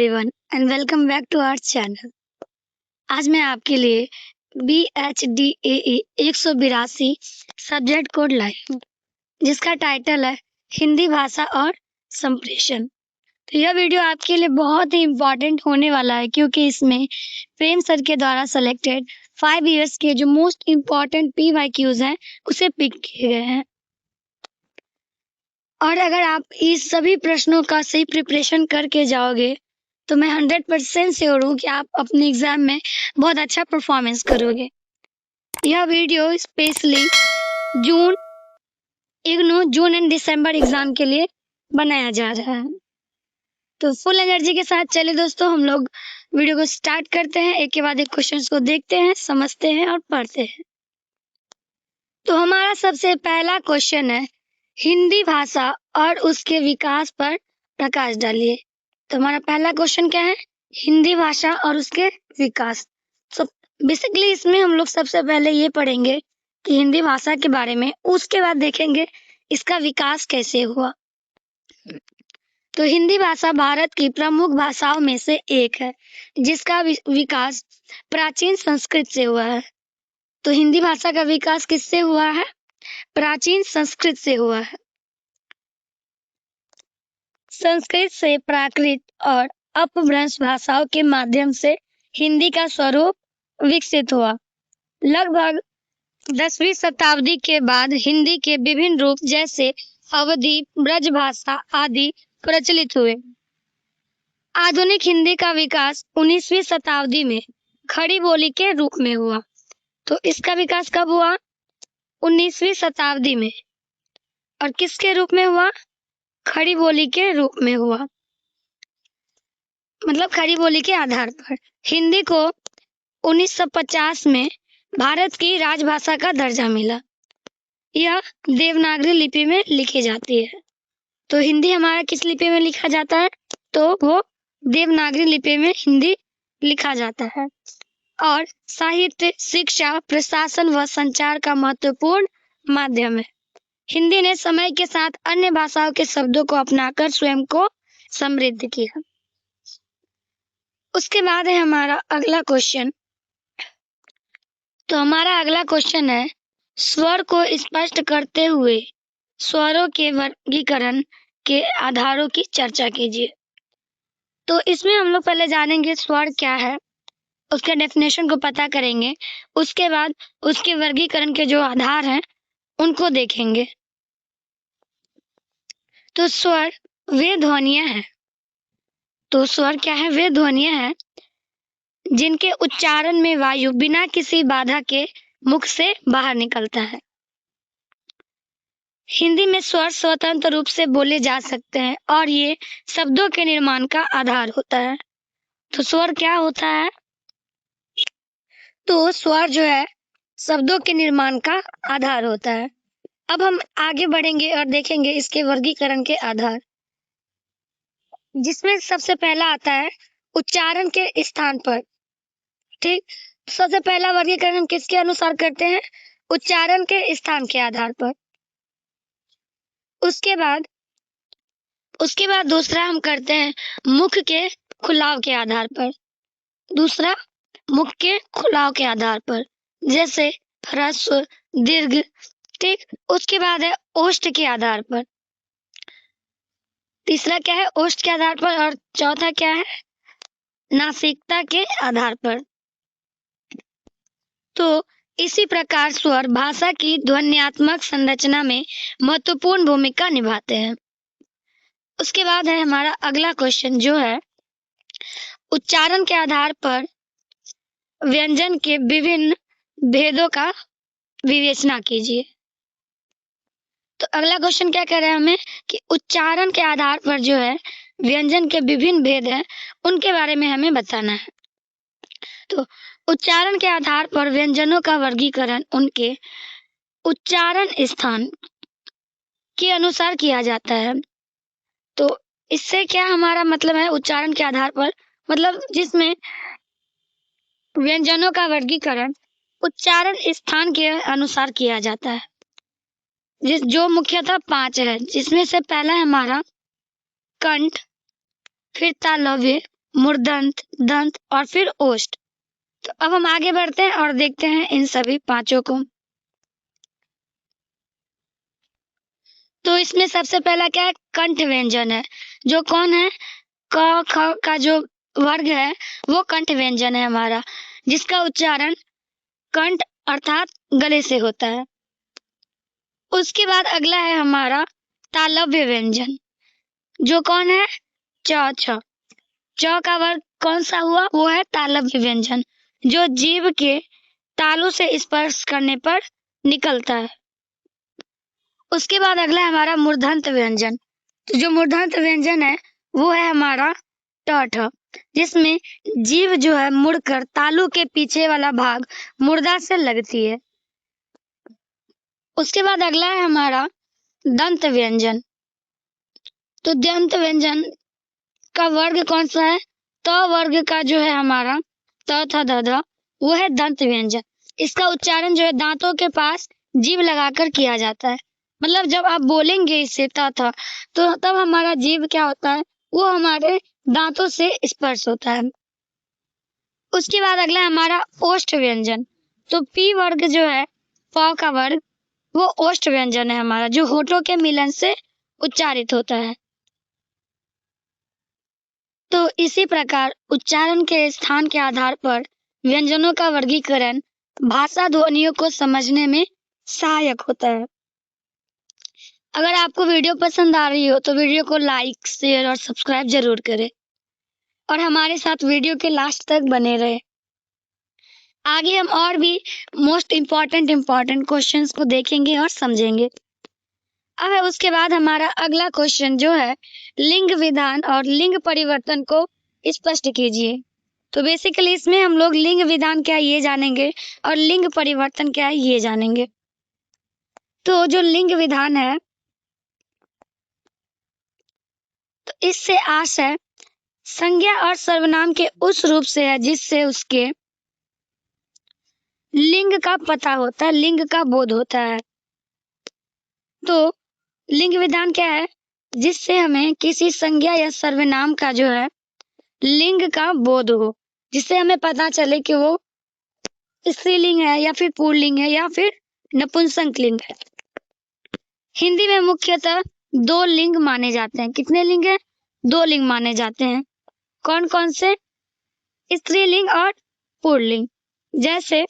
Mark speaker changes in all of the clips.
Speaker 1: Everyone and welcome back to our channel. आज मैं आपके लिए BHDAE 182 सब्जेक्ट कोड लाई हूँ, जिसका टाइटल है हिंदी भाषा और संप्रेषण। तो यह वीडियो आपके लिए बहुत ही इम्पोर्टेंट होने वाला है, क्योंकि इसमें प्रेम सर के द्वारा सेलेक्टेड 5 इयर्स के जो मोस्ट इम्पोर्टेंट PYQs हैं उसे पिक किए गए हैं। और अगर आप इस सभी प्रश्नों का सही प्रिपरेशन करके जाओगे तो मैं 100% श्योर हूँ कि आप अपने एग्जाम में बहुत अच्छा परफॉर्मेंस करोगे। यह video specially June and December exam के लिए बनाया जा रहा है। तो फुल एनर्जी के साथ चलिए दोस्तों, हम लोग वीडियो को स्टार्ट करते हैं। एक के बाद एक क्वेश्चंस को देखते हैं, समझते हैं और पढ़ते हैं। तो हमारा सबसे पहला क्वेश्चन है, हिंदी भाषा और उसके विकास पर प्रकाश डालिए। तो हमारा पहला क्वेश्चन क्या है? हिंदी भाषा और उसके विकास। तो बेसिकली इसमें हम लोग सबसे पहले ये पढ़ेंगे कि हिंदी भाषा के बारे में, उसके बाद देखेंगे इसका विकास कैसे हुआ। तो हिंदी भाषा भारत की प्रमुख भाषाओं में से एक है, जिसका विकास प्राचीन संस्कृत से हुआ है। तो हिंदी भाषा का विकास किससे हुआ है? प्राचीन संस्कृत से हुआ है। संस्कृत से प्राकृत और अपभ्रंश भाषाओं के माध्यम से हिंदी का स्वरूप विकसित हुआ। लगभग 10वीं शताब्दी के बाद हिंदी के विभिन्न रूप जैसे अवधी, ब्रजभाषा आदि प्रचलित हुए। आधुनिक हिंदी का विकास 19वीं शताब्दी में खड़ी बोली के रूप में हुआ। तो इसका विकास कब हुआ? 19वीं शताब्दी में। और किसके रूप में हुआ? खड़ी बोली के रूप में हुआ, मतलब खड़ी बोली के आधार पर। हिंदी को 1950 में भारत की राजभाषा का दर्जा मिला। यह देवनागरी लिपि में लिखी जाती है। तो हिंदी हमारा किस लिपि में लिखा जाता है? तो वो देवनागरी लिपि में हिंदी लिखा जाता है। और साहित्य, शिक्षा, प्रशासन व संचार का महत्वपूर्ण माध्यम है। हिंदी ने समय के साथ अन्य भाषाओं के शब्दों को अपनाकर स्वयं को समृद्ध किया। उसके बाद है हमारा अगला क्वेश्चन। तो हमारा अगला क्वेश्चन है, स्वर को स्पष्ट करते हुए स्वरों के वर्गीकरण के आधारों की चर्चा कीजिए। तो इसमें हम लोग पहले जानेंगे स्वर क्या है, उसके डेफिनेशन को पता करेंगे। उसके बाद उसके वर्गीकरण के जो आधार हैं उनको देखेंगे। तो स्वर वे ध्वनियां हैं। तो स्वर क्या है? वे ध्वनियां हैं जिनके उच्चारण में वायु बिना किसी बाधा के मुख से बाहर निकलता है। हिंदी में स्वर स्वतंत्र रूप से बोले जा सकते हैं और ये शब्दों के निर्माण का आधार होता है। तो स्वर क्या होता है? तो स्वर जो है शब्दों के निर्माण का आधार होता है। अब हम आगे बढ़ेंगे और देखेंगे इसके वर्गीकरण के आधार, जिसमें सबसे पहला आता है उच्चारण के स्थान पर। ठीक, सबसे पहला वर्गीकरण हम किसके अनुसार करते हैं? उच्चारण के स्थान के आधार पर। उसके बाद दूसरा हम करते हैं मुख के खुलाव के आधार पर। दूसरा मुख के खुलाव के आधार पर, जैसे ह्रस्व, दीर्घ। ठीक, उसके बाद है ओष्ठ के आधार पर। तीसरा क्या है? ओष्ठ के आधार पर। और चौथा क्या है? नासिकता के आधार पर। तो इसी प्रकार स्वर भाषा की ध्वन्यात्मक संरचना में महत्वपूर्ण भूमिका निभाते हैं। उसके बाद है हमारा अगला क्वेश्चन, जो है उच्चारण के आधार पर व्यंजन के विभिन्न भेदों का विवेचना कीजिए। तो अगला क्वेश्चन क्या कह रहा है हमें कि उच्चारण के आधार पर जो है व्यंजन के विभिन्न भेद हैं, उनके बारे में हमें बताना है। तो उच्चारण के आधार पर व्यंजनों का वर्गीकरण उनके उच्चारण स्थान के अनुसार किया जाता है। तो इससे क्या हमारा मतलब है? उच्चारण के आधार पर मतलब जिसमें व्यंजनों का वर्गीकरण उच्चारण स्थान के अनुसार किया जाता है, जो मुख्यतः 5 है, जिसमें से पहला है हमारा कंठ, फिर तालव्य, मूर्धन्य, दंत और फिर ओष्ठ। तो अब हम आगे बढ़ते हैं और देखते हैं इन सभी पांचों को। तो इसमें सबसे पहला क्या है, कंठ व्यंजन है। जो कौन है, क ख का जो वर्ग है वो कंठ व्यंजन है हमारा, जिसका उच्चारण कंठ अर्थात गले से होता है। उसके बाद अगला है हमारा तालव्य व्यंजन। जो कौन है, च छ। च का वर्ग कौन सा हुआ, वो है तालव्य व्यंजन, जो जीभ के तालू से स्पर्श करने पर निकलता है। उसके बाद अगला है हमारा मूर्धन्य व्यंजन। तो जो मूर्धन्य व्यंजन है वो है हमारा ट ठ, जिसमें जीभ जो है मुड़कर तालू के पीछे वाला भाग मुर्दा से लगती है। उसके बाद अगला है हमारा दंत व्यंजन। तो दंत व्यंजन का वर्ग कौन सा है, त वर्ग का जो है हमारा त थ द ध, वो है दंत व्यंजन। इसका उच्चारण जो है दांतों के पास जीभ लगाकर किया जाता है। मतलब जब आप बोलेंगे इसे त थ, तो तब हमारा जीभ क्या होता है, वो हमारे दांतों से स्पर्श होता है। उसके बाद अगला है हमारा ओष्ठ व्यंजन। तो पी वर्ग जो है, प का वर्ग, वो ओष्ठ व्यंजन है हमारा, जो होठों के मिलन से उच्चारित होता है। तो इसी प्रकार उच्चारण के स्थान के आधार पर व्यंजनों का वर्गीकरण भाषा ध्वनियों को समझने में सहायक होता है। अगर आपको वीडियो पसंद आ रही हो तो वीडियो को लाइक, शेयर और सब्सक्राइब जरूर करें और हमारे साथ वीडियो के लास्ट तक बने रहे। आगे हम और भी मोस्ट इम्पॉर्टेंट क्वेश्चंस को देखेंगे और समझेंगे। अब उसके बाद हमारा अगला क्वेश्चन जो है, लिंग विधान और लिंग परिवर्तन को स्पष्ट कीजिए। तो बेसिकली इसमें हम लोग लिंग विधान क्या है ये जानेंगे और लिंग परिवर्तन क्या है ये जानेंगे। तो जो लिंग विधान है, तो इससे आश है संज्ञा और सर्वनाम के उस रूप से है जिससे उसके लिंग का पता होता है, लिंग का बोध होता है। तो लिंग विधान क्या है, जिससे हमें किसी संज्ञा या सर्वनाम का जो है लिंग का बोध हो, जिससे हमें पता चले कि वो स्त्रीलिंग है या फिर पुल्लिंग है या फिर नपुंसक लिंग है। हिंदी में मुख्यतः दो लिंग माने जाते हैं। कितने लिंग हैं, दो लिंग माने जाते हैं। कौन कौन से, स्त्रीलिंग और पुल्लिंग। जैसे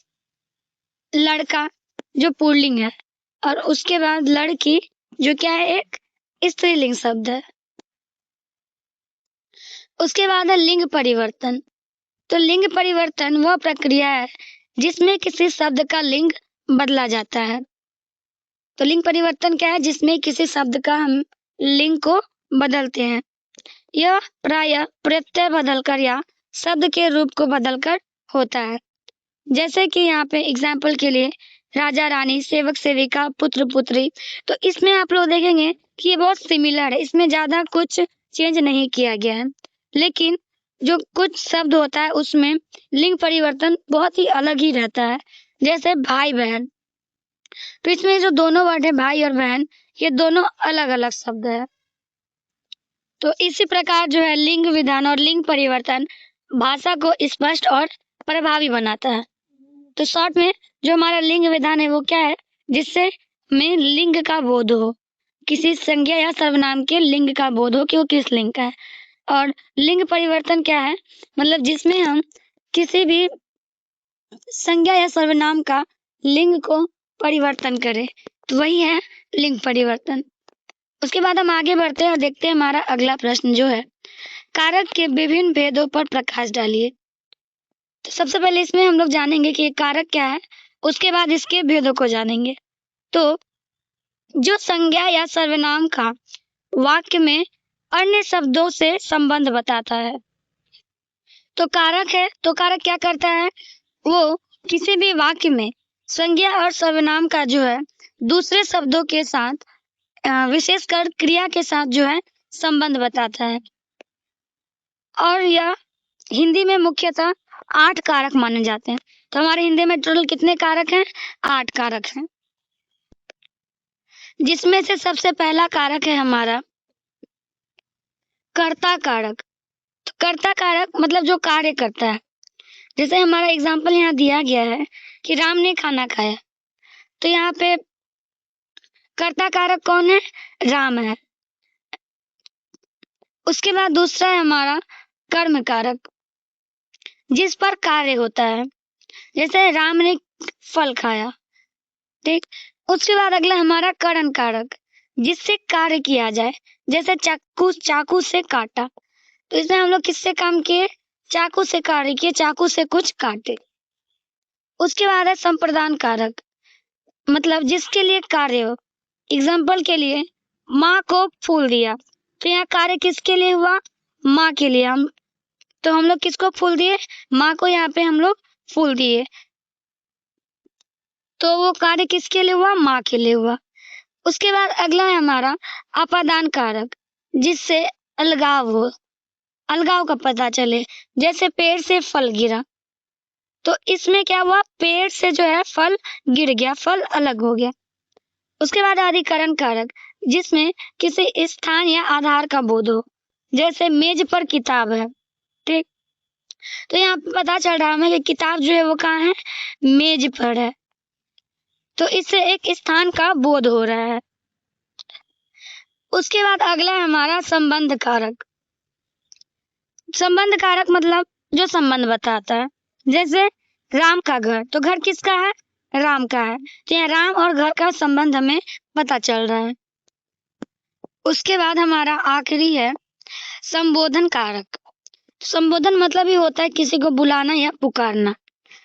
Speaker 1: लड़का जो पुल्लिंग है और उसके बाद लड़की जो क्या है एक स्त्रीलिंग शब्द है। उसके बाद है लिंग परिवर्तन। तो लिंग परिवर्तन वह प्रक्रिया है जिसमें किसी शब्द का लिंग बदला जाता है। तो लिंग परिवर्तन क्या है, जिसमें किसी शब्द का हम लिंग को बदलते हैं। यह प्रायः प्रत्यय बदलकर या शब्द के रूप को बदलकर होता है। जैसे कि यहाँ पे एग्जाम्पल के लिए राजा रानी, सेवक सेविका, पुत्र पुत्री। तो इसमें आप लोग देखेंगे कि ये बहुत सिमिलर है, इसमें ज्यादा कुछ चेंज नहीं किया गया है। लेकिन जो कुछ शब्द होता है उसमें लिंग परिवर्तन बहुत ही अलग ही रहता है। जैसे भाई बहन, तो इसमें जो दोनों वर्ड है भाई और बहन, ये दोनों अलग अलग शब्द है। तो इसी प्रकार जो है लिंग विधान और लिंग परिवर्तन भाषा को स्पष्ट और प्रभावी बनाता है। तो शॉर्ट में जो हमारा लिंग विधान है वो क्या है, जिससे हमें लिंग का बोध हो, किसी संज्ञा या सर्वनाम के लिंग का बोध हो कि वो किस लिंग का है। और लिंग परिवर्तन क्या है, मतलब जिसमें हम किसी भी संज्ञा या सर्वनाम का लिंग को परिवर्तन करें, तो वही है लिंग परिवर्तन। उसके बाद हम आगे बढ़ते हैं और देखते हैं हमारा अगला प्रश्न जो है, कारक के विभिन्न भेदों पर प्रकाश डालिए। तो सबसे पहले इसमें हम लोग जानेंगे कि कारक क्या है, उसके बाद इसके भेदों को जानेंगे। तो जो संज्ञा या सर्वनाम का वाक्य में अन्य शब्दों से संबंध बताता है, तो कारक है। तो कारक क्या करता है, वो किसी भी वाक्य में संज्ञा और सर्वनाम का जो है दूसरे शब्दों के साथ विशेषकर क्रिया के साथ जो है संबंध बताता है। और यह हिंदी में मुख्यतः 8 कारक माने जाते हैं। तो हमारे हिंदी में टोटल कितने कारक हैं, 8 कारक हैं, जिसमें से सबसे पहला कारक है हमारा कर्ता कारक। तो कर्ता कारक मतलब जो कार्य करता है। जैसे हमारा एग्जाम्पल यहाँ दिया गया है कि राम ने खाना खाया, तो यहाँ पे कर्ता कारक कौन है? राम है। उसके बाद दूसरा है हमारा कर्म कारक, जिस पर कार्य होता है। जैसे राम ने फल खाया, ठीक। उसके बाद अगला हमारा करण कारक, जिससे कार्य किया जाए। जैसे चाकू से काटा, तो इसमें हम लोग किससे काम किए? चाकू से कार्य किए, चाकू से कुछ काटे। उसके बाद है संप्रदान कारक, मतलब जिसके लिए कार्य हो। एग्जाम्पल के लिए माँ को फूल दिया, तो यहाँ कार्य किसके लिए हुआ? माँ के लिए। हम लोग किसको फूल दिए? माँ को यहाँ पे हम लोग फूल दिए, तो वो कार्य किसके लिए हुआ? माँ के लिए हुआ। उसके बाद अगला है हमारा अपादान कारक, जिससे अलगाव हो, अलगाव का पता चले। जैसे पेड़ से फल गिरा, तो इसमें क्या हुआ? पेड़ से जो है फल गिर गया, फल अलग हो गया। उसके बाद अधिकरण कारक, जिसमें किसी स्थान या आधार का बोध हो। जैसे मेज पर किताब है, ठीक। तो यहाँ पे पता चल रहा है हमें कि किताब जो है वो कहाँ है? मेज पर है, तो इससे एक स्थान का बोध हो रहा है। उसके बाद अगला है हमारा संबंध कारक। संबंध कारक मतलब जो संबंध बताता है। जैसे राम का घर, तो घर किसका है? राम का है, तो यहाँ राम और घर का संबंध हमें पता चल रहा है। उसके बाद हमारा आखिरी है संबोधन कारक। संबोधन मतलब ही होता है किसी को बुलाना या पुकारना।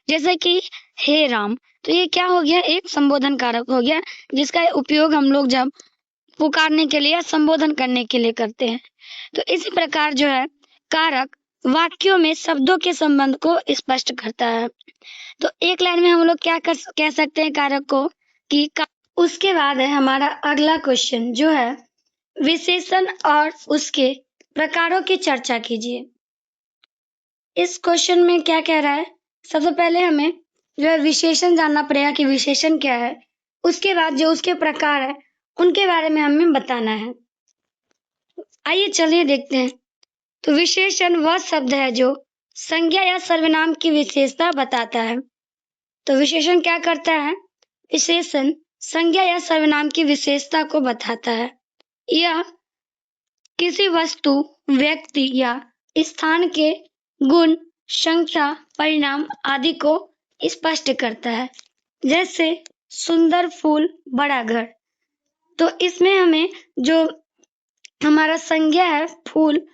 Speaker 1: जैसे कि हे राम, तो ये क्या हो गया? एक संबोधन कारक हो गया, जिसका उपयोग हम लोग जब पुकारने के लिए या संबोधन करने के लिए करते हैं। तो इसी प्रकार जो है कारक वाक्यों में शब्दों के संबंध को स्पष्ट करता है। तो एक लाइन में हम लोग क्या कह सकते हैं कारक को कि उसके बाद है हमारा अगला क्वेश्चन, जो है विशेषण और उसके प्रकारों की चर्चा कीजिए। इस क्वेश्चन में क्या कह रहा है? सबसे पहले हमें जो है विशेषण जानना पड़ेगा कि विशेषण क्या है। उसके बाद जो उसके प्रकार है उनके बारे में हमें बताना है। आइए चलिए देखते हैं। तो विशेषण वह शब्द है जो संज्ञा या सर्वनाम की विशेषता बताता है। तो विशेषण क्या करता है? विशेषण संज्ञा या सर्वनाम की विशेषता को बताता है। यह किसी वस्तु, व्यक्ति या स्थान के गुण, संख्या, परिणाम आदि को स्पष्ट करता है। जैसे सुंदर फूल, बड़ा घर, तो इसमें हमें जो हमारा संज्ञा है फूल,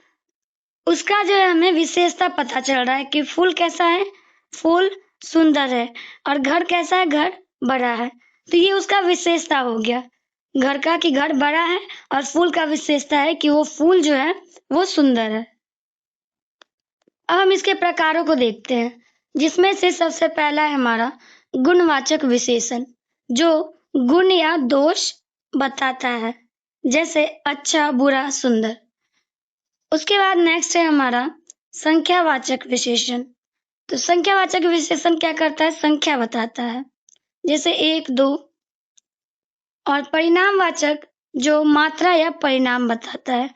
Speaker 1: उसका जो है हमें विशेषता पता चल रहा है कि फूल कैसा है? फूल सुंदर है। और घर कैसा है? घर बड़ा है। तो ये उसका विशेषता हो गया घर का, कि घर बड़ा है, और फूल का विशेषता है कि वो फूल जो है वो सुंदर है। अब हम इसके प्रकारों को देखते हैं, जिसमें से सबसे पहला है हमारा गुणवाचक विशेषण, जो गुण या दोष बताता है। जैसे अच्छा, बुरा, सुंदर। उसके बाद नेक्स्ट है हमारा संख्यावाचक विशेषण। तो संख्यावाचक विशेषण क्या करता है? संख्या बताता है। जैसे 1, 2। और परिणामवाचक जो मात्रा या परिणाम बताता है।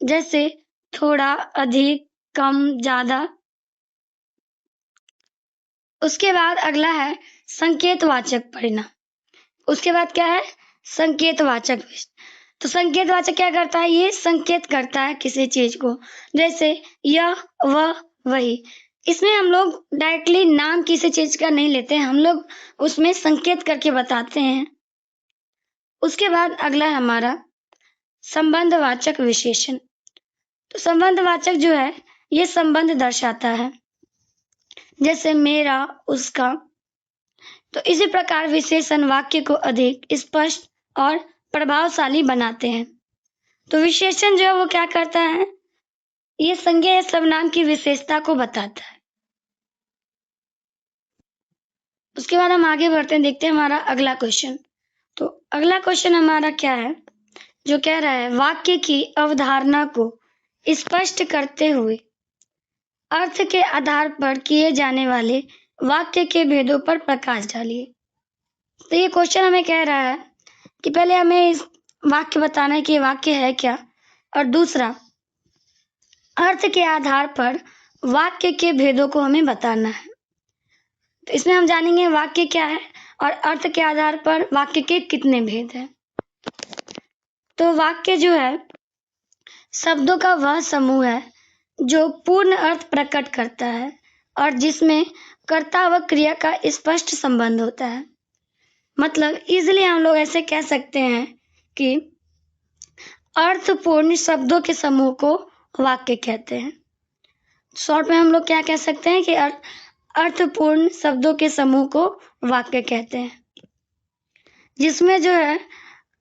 Speaker 1: जैसे थोड़ा, अधिक, कम, ज्यादा। उसके बाद अगला है संकेतवाचक परिणाम। उसके बाद क्या है? संकेतवाचक। तो संकेतवाचक क्या करता है? ये संकेत करता है किसी चीज को। जैसे यह, वह, वही। इसमें हम लोग डायरेक्टली नाम किसी चीज का नहीं लेते हैं, हम लोग उसमें संकेत करके बताते हैं। उसके बाद अगला है हमारा संबंधवाचक विशेषण। तो संबंधवाचक जो है ये संबंध दर्शाता है। जैसे मेरा, उसका। तो इसी प्रकार विशेषण वाक्य को अधिक स्पष्ट और प्रभावशाली बनाते हैं। तो विशेषण जो है वो क्या करता है? ये संज्ञा या सर्वनाम की विशेषता को बताता है। उसके बाद हम आगे बढ़ते हैं, देखते हैं हमारा अगला क्वेश्चन। तो अगला क्वेश्चन हमारा क्या है, जो कह रहा है वाक्य की अवधारणा को स्पष्ट करते हुए अर्थ के आधार पर किए जाने वाले वाक्य के भेदों पर प्रकाश डालिए। तो ये क्वेश्चन हमें कह रहा है कि पहले हमें इस वाक्य बताना है कि ये वाक्य है क्या, और दूसरा अर्थ के आधार पर वाक्य के भेदों को हमें बताना है। तो इसमें हम जानेंगे वाक्य क्या है और अर्थ के आधार पर वाक्य के कितने भेद हैं। तो वाक्य जो है शब्दों का वह समूह है जो पूर्ण अर्थ प्रकट करता है और जिसमें कर्ता व क्रिया का स्पष्ट संबंध होता है। मतलब इजीली हम लोग ऐसे कह सकते हैं कि अर्थपूर्ण शब्दों के समूह को वाक्य कहते हैं। शॉर्ट में हम लोग क्या कह सकते हैं कि अर्थपूर्ण शब्दों के समूह को वाक्य कहते हैं, जिसमें जो है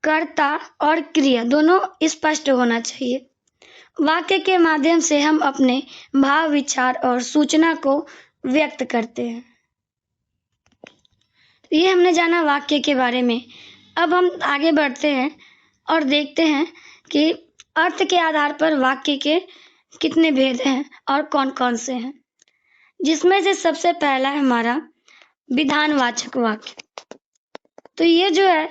Speaker 1: कर्ता और क्रिया दोनों स्पष्ट होना चाहिए। वाक्य के माध्यम से हम अपने भाव, विचार और सूचना को व्यक्त करते हैं। ये हमने जाना वाक्य के बारे में। अब हम आगे बढ़ते हैं और देखते हैं कि अर्थ के आधार पर वाक्य के कितने भेद हैं और कौन कौन से हैं, जिसमें से सबसे पहला है हमारा विधानवाचक वाक्य। तो ये जो है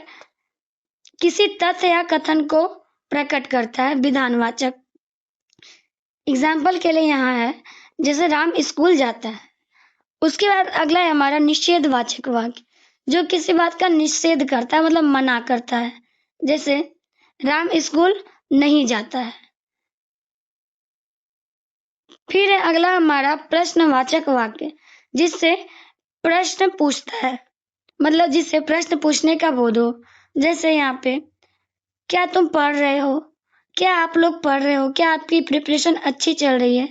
Speaker 1: किसी तथ्य या कथन को प्रकट करता है, विधानवाचक। एग्जाम्पल के लिए यहाँ है, जैसे राम स्कूल जाता है। उसके बाद अगला है हमारा निषेधवाचक वाक्य, जो किसी बात का निषेध करता है, मतलब मना करता है। जैसे राम स्कूल नहीं जाता है। फिर है अगला हमारा प्रश्नवाचक वाक्य, जिससे प्रश्न पूछता है, मतलब जिससे प्रश्न पूछने का बोध हो। जैसे यहाँ पे, क्या तुम पढ़ रहे हो? क्या आप लोग पढ़ रहे हो? क्या आपकी प्रिपरेशन अच्छी चल रही है?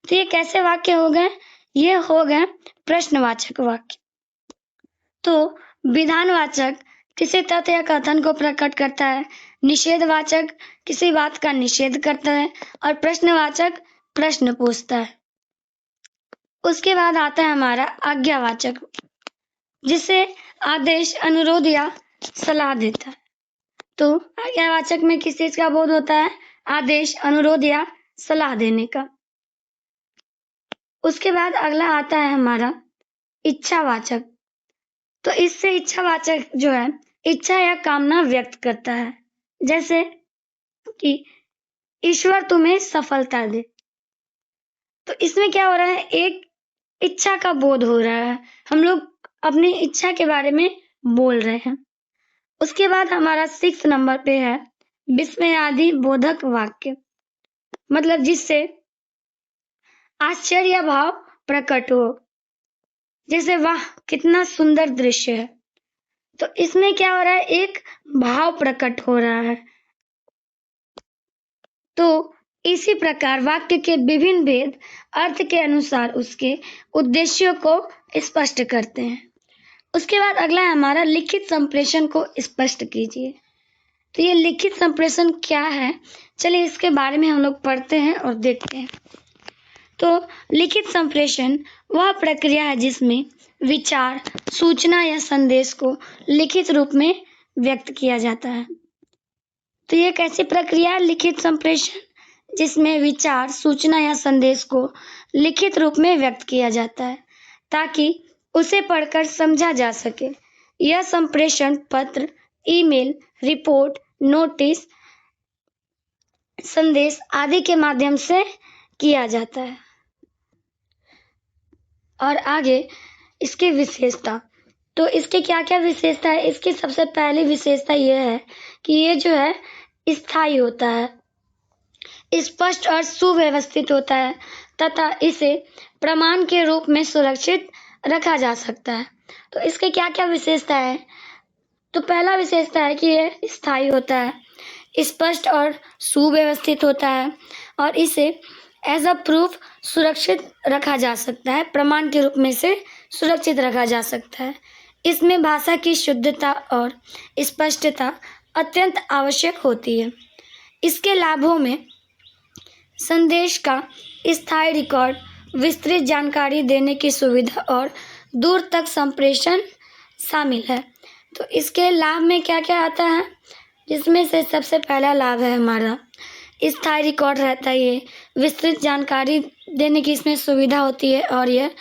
Speaker 1: तो ये कैसे वाक्य हो गए? ये हो गए प्रश्नवाचक वाक्य। तो विधानवाचक किसी तथ्य या कथन को प्रकट करता है, निषेधवाचक किसी बात का निषेध करता है और प्रश्नवाचक प्रश्न पूछता है। उसके बाद आता है हमारा आज्ञावाचक, जिसे आदेश, अनुरोध या सलाह देता है। तो आज्ञावाचक में किस चीज का बोध होता है? आदेश, अनुरोध या सलाह देने का। उसके बाद अगला आता है हमारा इच्छावाचक। तो इससे इच्छावाचक जो है इच्छा या कामना व्यक्त करता है। जैसे कि ईश्वर तुम्हें सफलता दे। तो इसमें क्या हो रहा है? एक इच्छा का बोध हो रहा है, हम लोग अपनी इच्छा के बारे में बोल रहे हैं। उसके बाद हमारा 6 नंबर पे है विस्मयादि बोधक वाक्य, मतलब जिससे आश्चर्य भाव प्रकट हो। जैसे वाह कितना सुंदर दृश्य है। तो इसमें क्या हो रहा है? एक भाव प्रकट हो रहा है। तो इसी प्रकार वाक्य के विभिन्न भेद अर्थ के अनुसार उसके उद्देश्यों को स्पष्ट करते हैं। उसके बाद अगला है हमारा लिखित संप्रेषण को स्पष्ट कीजिए। तो ये लिखित संप्रेषण क्या है? चलिए इसके बारे में हम लोग पढ़ते हैं और देखते हैं। तो लिखित संप्रेषण वह प्रक्रिया है जिसमें विचार, सूचना या संदेश को लिखित रूप में व्यक्त किया जाता है। तो ये कैसी प्रक्रिया है लिखित संप्रेषण? जिसमें विचार, सूचना या संदेश को लिखित रूप में व्यक्त किया जाता है ताकि उसे पढ़कर समझा जा सके। यह संप्रेषण पत्र, ईमेल, रिपोर्ट, नोटिस, संदेश आदि के माध्यम से किया जाता है। और आगे इसकी विशेषता। तो इसके क्या क्या विशेषता है? इसकी सबसे पहली विशेषता यह है कि ये जो है स्थायी होता है, स्पष्ट और सुव्यवस्थित होता है तथा इसे प्रमाण के रूप में सुरक्षित रखा जा सकता है। तो इसके क्या क्या विशेषता है? तो पहला विशेषता है कि यह स्थायी होता है, स्पष्ट और सुव्यवस्थित होता है और इसे एज अ प्रूफ सुरक्षित रखा जा सकता है, प्रमाण के रूप में इसे सुरक्षित रखा जा सकता है। इसमें भाषा की शुद्धता और स्पष्टता अत्यंत आवश्यक होती है। इसके लाभों में संदेश का स्थायी रिकॉर्ड, विस्तृत जानकारी देने की सुविधा और दूर तक संप्रेषण शामिल है। तो इसके लाभ में क्या क्या आता है? जिसमें से सबसे पहला लाभ है हमारा स्थायी रिकॉर्ड रहता है, ये विस्तृत जानकारी देने की इसमें सुविधा होती है और यह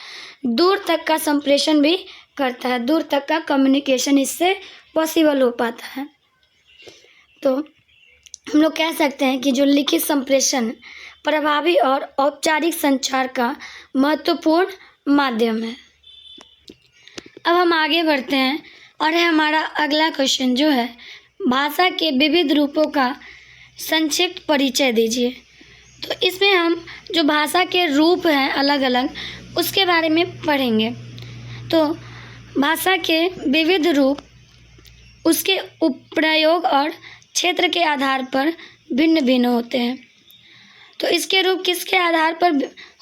Speaker 1: दूर तक का संप्रेषण भी करता है, दूर तक का कम्युनिकेशन इससे पॉसिबल हो पाता है। तो हम लोग कह सकते हैं कि जो लिखित संप्रेषण प्रभावी और औपचारिक संचार का महत्वपूर्ण माध्यम है। अब हम आगे बढ़ते हैं और है हमारा अगला क्वेश्चन जो है, भाषा के विविध रूपों का संक्षिप्त परिचय दीजिए। तो इसमें हम जो भाषा के रूप हैं अलग अलग उसके बारे में पढ़ेंगे। तो भाषा के विविध रूप उसके प्रयोग और क्षेत्र के आधार पर भिन्न भिन्न होते हैं। तो इसके रूप किसके आधार पर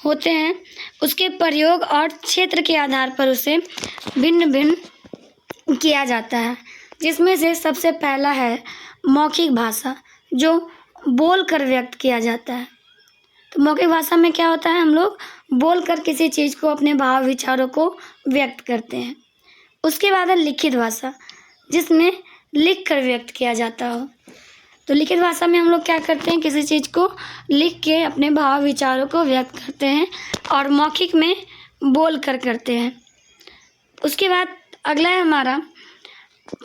Speaker 1: होते हैं? उसके प्रयोग और क्षेत्र के आधार पर उसे भिन्न भिन्न किया जाता है, जिसमें से सबसे पहला है मौखिक भाषा, जो बोल कर व्यक्त किया जाता है। तो मौखिक भाषा में क्या होता है? हम लोग बोल कर किसी चीज़ को, अपने भाव विचारों को व्यक्त करते हैं। उसके बाद है लिखित भाषा, जिसमें लिख कर व्यक्त किया जाता हो। तो लिखित भाषा में हम लोग क्या करते हैं? किसी चीज़ को लिख के अपने भाव विचारों को व्यक्त करते हैं, और मौखिक में बोल कर करते हैं। उसके बाद अगला है हमारा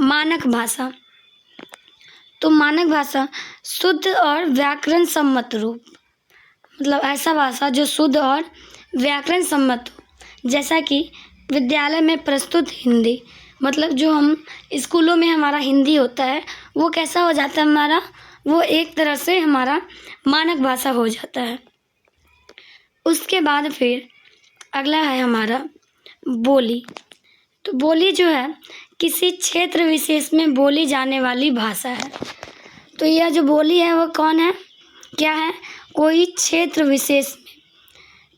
Speaker 1: मानक भाषा। तो मानक भाषा शुद्ध और व्याकरण सम्मत रूप, मतलब ऐसा भाषा जो शुद्ध और व्याकरण सम्मत हो, जैसा कि विद्यालय में प्रस्तुत हिंदी, मतलब जो हम स्कूलों में हमारा हिंदी होता है वो कैसा हो जाता है हमारा? वो एक तरह से हमारा मानक भाषा हो जाता है। उसके बाद फिर अगला है हमारा बोली। तो बोली जो है किसी क्षेत्र विशेष में बोली जाने वाली भाषा है। तो यह जो बोली है वो कौन है? क्या है? कोई क्षेत्र विशेष में,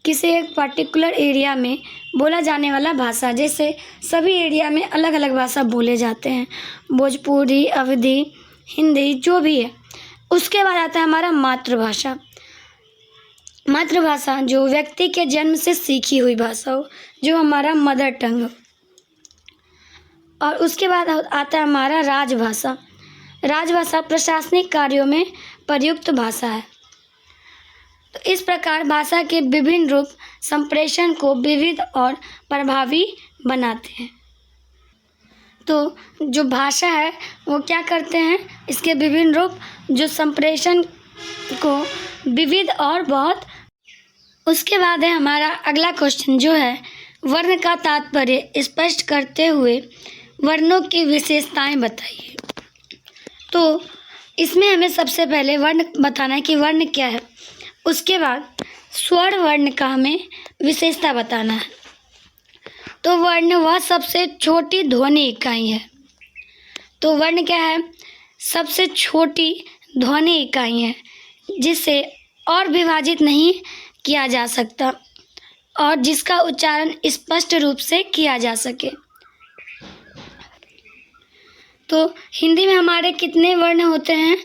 Speaker 1: किसी एक पर्टिकुलर एरिया में बोला जाने वाला भाषा। जैसे सभी एरिया में अलग अलग भाषा बोले जाते हैं, भोजपुरी, अवधी, हिंदी, जो भी है। उसके बाद आता है हमारा मातृभाषा। मातृभाषा जो व्यक्ति के जन्म से सीखी हुई भाषा हो, जो हमारा मदर टंग हो। और उसके बाद आता है हमारा राजभाषा। राजभाषा प्रशासनिक कार्यों में प्रयुक्त भाषा है। तो इस प्रकार भाषा के विभिन्न रूप संप्रेषण को विविध और प्रभावी बनाते हैं। तो जो भाषा है वो क्या करते हैं? इसके विभिन्न रूप जो संप्रेषण को विविध और बहुत। उसके बाद है हमारा अगला क्वेश्चन जो है, वर्ण का तात्पर्य स्पष्ट करते हुए वर्णों की विशेषताएं बताइए। तो इसमें हमें सबसे पहले वर्ण बताना है कि वर्ण क्या है। उसके बाद स्वर वर्ण का हमें विशेषता बताना है। तो वर्ण वह सबसे छोटी ध्वनि इकाई है। तो वर्ण क्या है? सबसे छोटी ध्वनि इकाई है, जिसे और विभाजित नहीं किया जा सकता और जिसका उच्चारण स्पष्ट रूप से किया जा सके। तो हिंदी में हमारे कितने वर्ण होते हैं?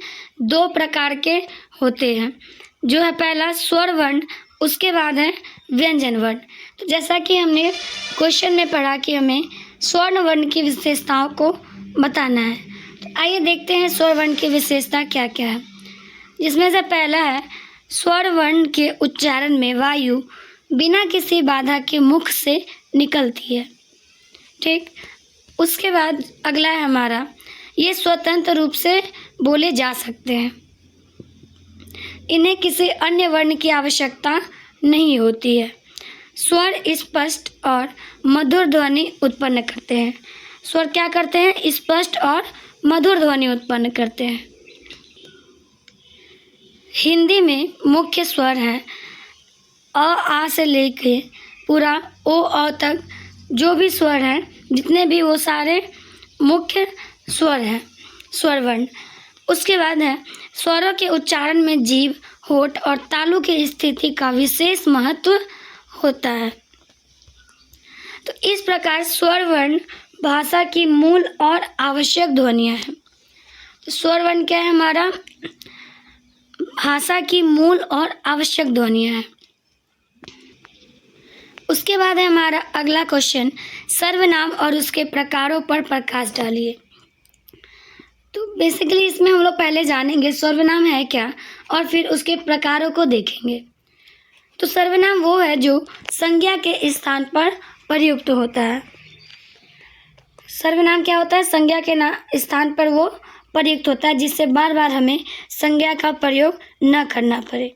Speaker 1: 2 प्रकार के होते हैं। जो है पहला स्वर वर्ण, उसके बाद है व्यंजन वर्ण। तो जैसा कि हमने क्वेश्चन में पढ़ा कि हमें स्वर्ण वर्ण की विशेषताओं को बताना है। तो आइए देखते हैं स्वर वर्ण की विशेषता क्या क्या है। जिसमें से पहला है स्वर वर्ण के उच्चारण में वायु बिना किसी बाधा के मुख से निकलती है। ठीक। उसके बाद अगला है हमारा, ये स्वतंत्र रूप से बोले जा सकते हैं। इन्हें किसी अन्य वर्ण की आवश्यकता नहीं होती है। स्वर स्पष्ट और मधुर ध्वनि उत्पन्न करते हैं। स्वर क्या करते हैं? स्पष्ट और मधुर ध्वनि उत्पन्न करते हैं। हिंदी में मुख्य स्वर हैं अ आ से लेके पूरा ओ अ तक, जो भी स्वर हैं जितने भी, वो सारे मुख्य स्वर हैं, स्वर वर्ण। उसके बाद है स्वरों के उच्चारण में जीभ, होठ और तालु की स्थिति का विशेष महत्व होता है। तो इस प्रकार स्वर वर्ण भाषा की मूल और आवश्यक ध्वनियाँ हैं। तो स्वर वर्ण क्या है हमारा? भाषा की मूल और आवश्यक ध्वनियाँ हैं। उसके बाद है हमारा अगला क्वेश्चन, सर्वनाम और उसके प्रकारों पर प्रकाश डालिए। तो बेसिकली इसमें हम लोग पहले जानेंगे सर्वनाम है क्या और फिर उसके प्रकारों को देखेंगे। तो सर्वनाम वो है जो संज्ञा के स्थान पर प्रयुक्त होता है। सर्वनाम क्या होता है? संज्ञा के स्थान पर वो प्रयुक्त होता है, जिससे बार बार हमें संज्ञा का प्रयोग न करना पड़े।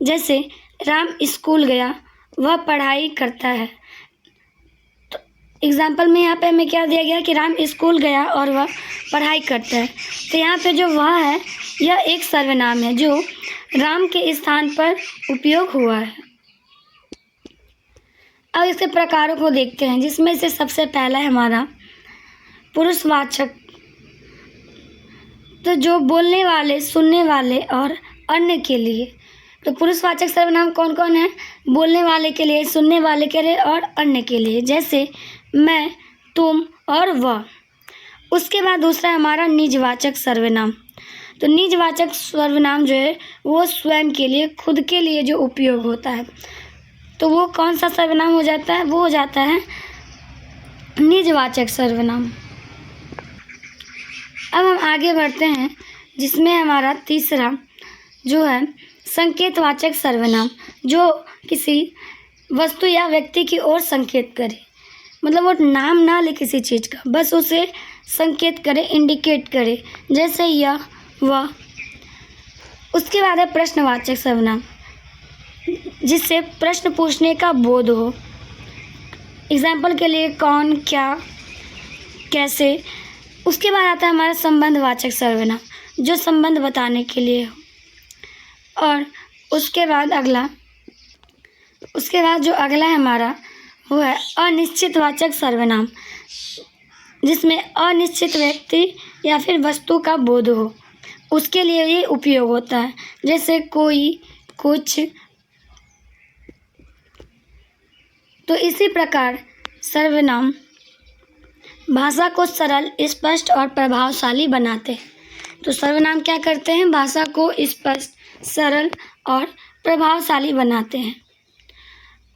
Speaker 1: जैसे राम स्कूल गया, वह पढ़ाई करता है। तो एग्जाम्पल में यहाँ पे हमें क्या दिया गया कि राम स्कूल गया और वह पढ़ाई करता है। तो यहाँ पे जो वह है यह एक सर्वनाम है जो राम के स्थान पर उपयोग हुआ है। अब इसके प्रकारों को देखते हैं, जिसमें से सबसे पहला है हमारा पुरुषवाचक। तो जो बोलने वाले, सुनने वाले और अन्य के लिए। तो पुरुषवाचक सर्वनाम कौन कौन है? बोलने वाले के लिए, सुनने वाले के लिए और अन्य के लिए। जैसे मैं, तुम और वह। उसके बाद दूसरा है हमारा निजवाचक सर्वनाम। तो निजवाचक सर्वनाम जो है वो स्वयं के लिए, खुद के लिए जो उपयोग होता है, तो वो कौन सा सर्वनाम हो जाता है? वो हो जाता है निजवाचक सर्वनाम। अब हम आगे बढ़ते हैं, जिसमें हमारा तीसरा जो है संकेतवाचक सर्वनाम, जो किसी वस्तु या व्यक्ति की ओर संकेत करे। मतलब वो नाम ना ले किसी चीज़ का, बस उसे संकेत करे, इंडिकेट करे, जैसे यह, वह। उसके बाद है प्रश्नवाचक सर्वनाम, जिससे प्रश्न पूछने का बोध हो। एग्जाम्पल के लिए कौन, क्या, कैसे। उसके बाद आता है हमारा संबंधवाचक सर्वनाम, जो संबंध बताने के लिए हो। और उसके बाद जो अगला है हमारा वो है अनिश्चितवाचक सर्वनाम, जिसमें अनिश्चित व्यक्ति या फिर वस्तु का बोध हो, उसके लिए ये उपयोग होता है। जैसे कोई, कुछ। तो इसी प्रकार सर्वनाम भाषा को सरल, स्पष्ट और प्रभावशाली बनाते हैं। तो सर्वनाम क्या करते हैं? भाषा को स्पष्ट, सरल और प्रभावशाली बनाते हैं।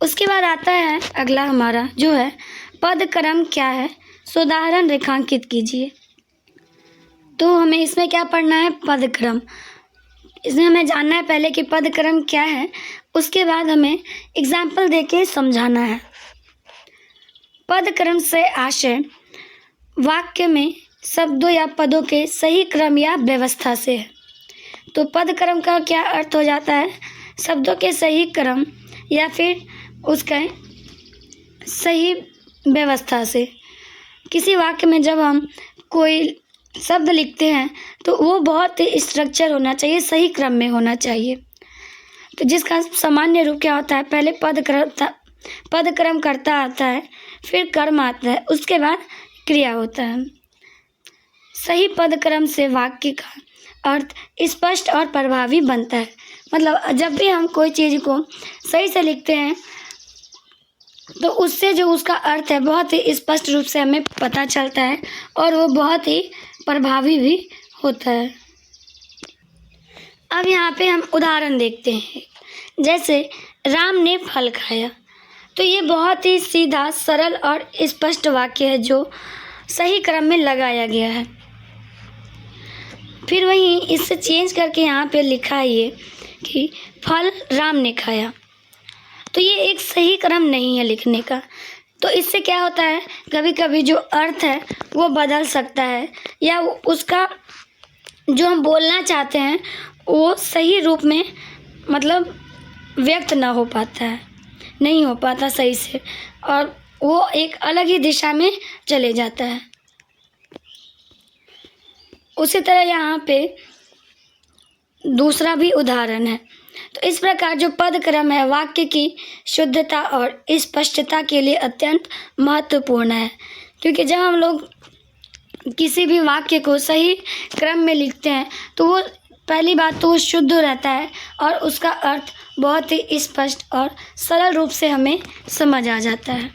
Speaker 1: उसके बाद आता है अगला हमारा जो है पदक्रम क्या है, उदाहरण रेखांकित कीजिए। तो हमें इसमें क्या पढ़ना है? पदक्रम। इसमें हमें जानना है पहले कि पदक्रम क्या है, उसके बाद हमें एग्जाम्पल देके समझाना है। पदक्रम से आशय वाक्य में शब्दों या पदों के सही क्रम या व्यवस्था से है। तो पदक्रम का क्या अर्थ हो जाता है? शब्दों के सही क्रम या फिर उसका सही व्यवस्था से। किसी वाक्य में जब हम कोई शब्द लिखते हैं तो वो बहुत ही स्ट्रक्चर होना चाहिए, सही क्रम में होना चाहिए। तो जिसका सामान्य रूप क्या होता है? पहले पदक्रम कर्ता आता है, फिर कर्म आता है, उसके बाद क्रिया होता है। सही पदक्रम से वाक्य का अर्थ स्पष्ट और प्रभावी बनता है। मतलब जब भी हम कोई चीज़ को सही से लिखते हैं तो उससे जो उसका अर्थ है बहुत ही स्पष्ट रूप से हमें पता चलता है और वो बहुत ही प्रभावी भी होता है। अब यहाँ पे हम उदाहरण देखते हैं, जैसे राम ने फल खाया। तो ये बहुत ही सीधा, सरल और स्पष्ट वाक्य है जो सही क्रम में लगाया गया है। फिर वहीं इससे चेंज करके यहाँ पे लिखा है ये कि फल राम ने खाया। तो ये एक सही क्रम नहीं है लिखने का। तो इससे क्या होता है, कभी कभी जो अर्थ है वो बदल सकता है, या उसका जो हम बोलना चाहते हैं वो सही रूप में मतलब व्यक्त ना हो पाता है, नहीं हो पाता सही से, और वो एक अलग ही दिशा में चले जाता है। उसी तरह यहाँ पे दूसरा भी उदाहरण है। तो इस प्रकार जो पदक्रम है वाक्य की शुद्धता और स्पष्टता के लिए अत्यंत महत्वपूर्ण है, क्योंकि जब हम लोग किसी भी वाक्य को सही क्रम में लिखते हैं तो वो पहली बात तो वो शुद्ध रहता है और उसका अर्थ बहुत ही स्पष्ट और सरल रूप से हमें समझ आ जाता है।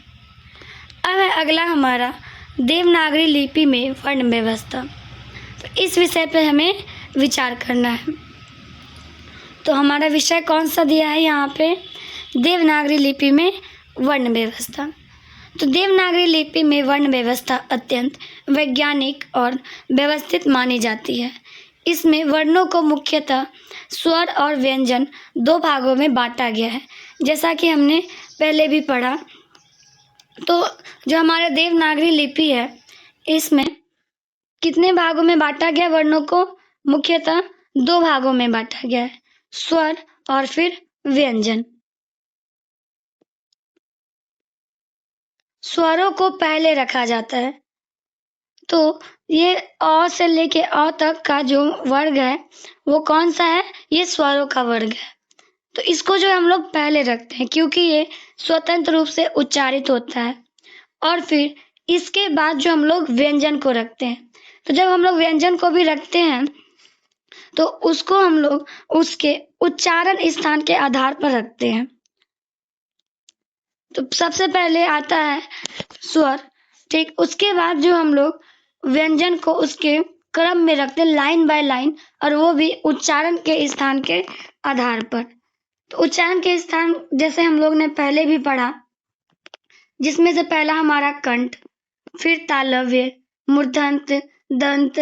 Speaker 1: अब है अगला हमारा देवनागरी लिपि में वर्ण व्यवस्था। तो इस विषय पे हमें विचार करना है। तो हमारा विषय कौन सा दिया है यहाँ पे? देवनागरी लिपि में वर्ण व्यवस्था। तो देवनागरी लिपि में वर्ण व्यवस्था अत्यंत वैज्ञानिक और व्यवस्थित मानी जाती है। इसमें वर्णों को मुख्यतः स्वर और व्यंजन दो भागों में बांटा गया है, जैसा कि हमने पहले भी पढ़ा। तो जो हमारा देवनागरी लिपि है इसमें कितने भागों में बांटा गया वर्णों को? मुख्यतः 2 भागों में बांटा गया है, स्वर और फिर व्यंजन। स्वरों को पहले रखा जाता है, तो ये अ से लेके अ तक का जो वर्ग है वो कौन सा है? ये स्वरों का वर्ग है। तो इसको जो हम लोग पहले रखते हैं क्योंकि ये स्वतंत्र रूप से उच्चारित होता है। और फिर इसके बाद जो हम लोग व्यंजन को रखते हैं, तो जब हम लोग व्यंजन को भी रखते हैं तो उसको हम लोग उसके उच्चारण स्थान के आधार पर रखते हैं। तो सबसे पहले आता है स्वर, ठीक। उसके बाद जो हम लोग व्यंजन को उसके क्रम में रखते हैं, लाइन बाय लाइन, और वो भी उच्चारण के स्थान के आधार पर। तो उच्चारण के स्थान जैसे हम लोग ने पहले भी पढ़ा, जिसमें से पहला हमारा कंठ, फिर तालव्य, मूर्धन्य, दंत,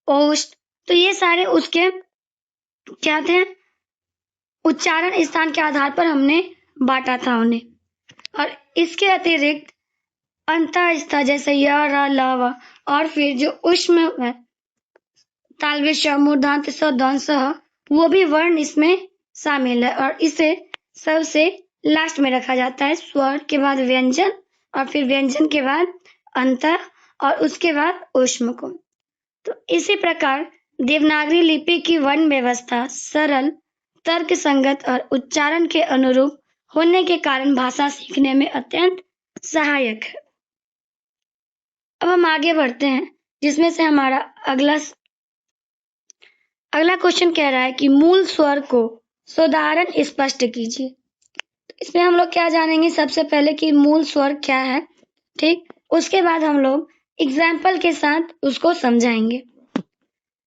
Speaker 1: ओष्ठ। तो ये सारे उसके क्या थे? उच्चारण स्थान के आधार पर हमने बांटा था उन्हें। और इसके अतिरिक्त अंतःस्थ जैसे य, र, ल, व, और फिर जो ऊष्म है तालव्य, श, मूर्धन्य, स, दंत, स, वो भी वर्ण इसमें शामिल है। और इसे सबसे लास्ट में रखा जाता है, स्वर के बाद व्यंजन, और फिर व्यंजन के बाद अंतः, और उसके बाद ऊष्म को। तो इसी प्रकार देवनागरी लिपि की वर्ण व्यवस्था सरल, तर्क संगत और उच्चारण के अनुरूप होने के कारण भाषा सीखने में अत्यंत सहायक है। अब हम आगे बढ़ते हैं, जिसमें से हमारा अगला क्वेश्चन कह रहा है कि मूल स्वर को सोदाहरण स्पष्ट कीजिए। इसमें हम लोग क्या जानेंगे? सबसे पहले कि मूल स्वर क्या है, ठीक। उसके बाद हम लोग एग्जाम्पल के साथ उसको समझाएंगे।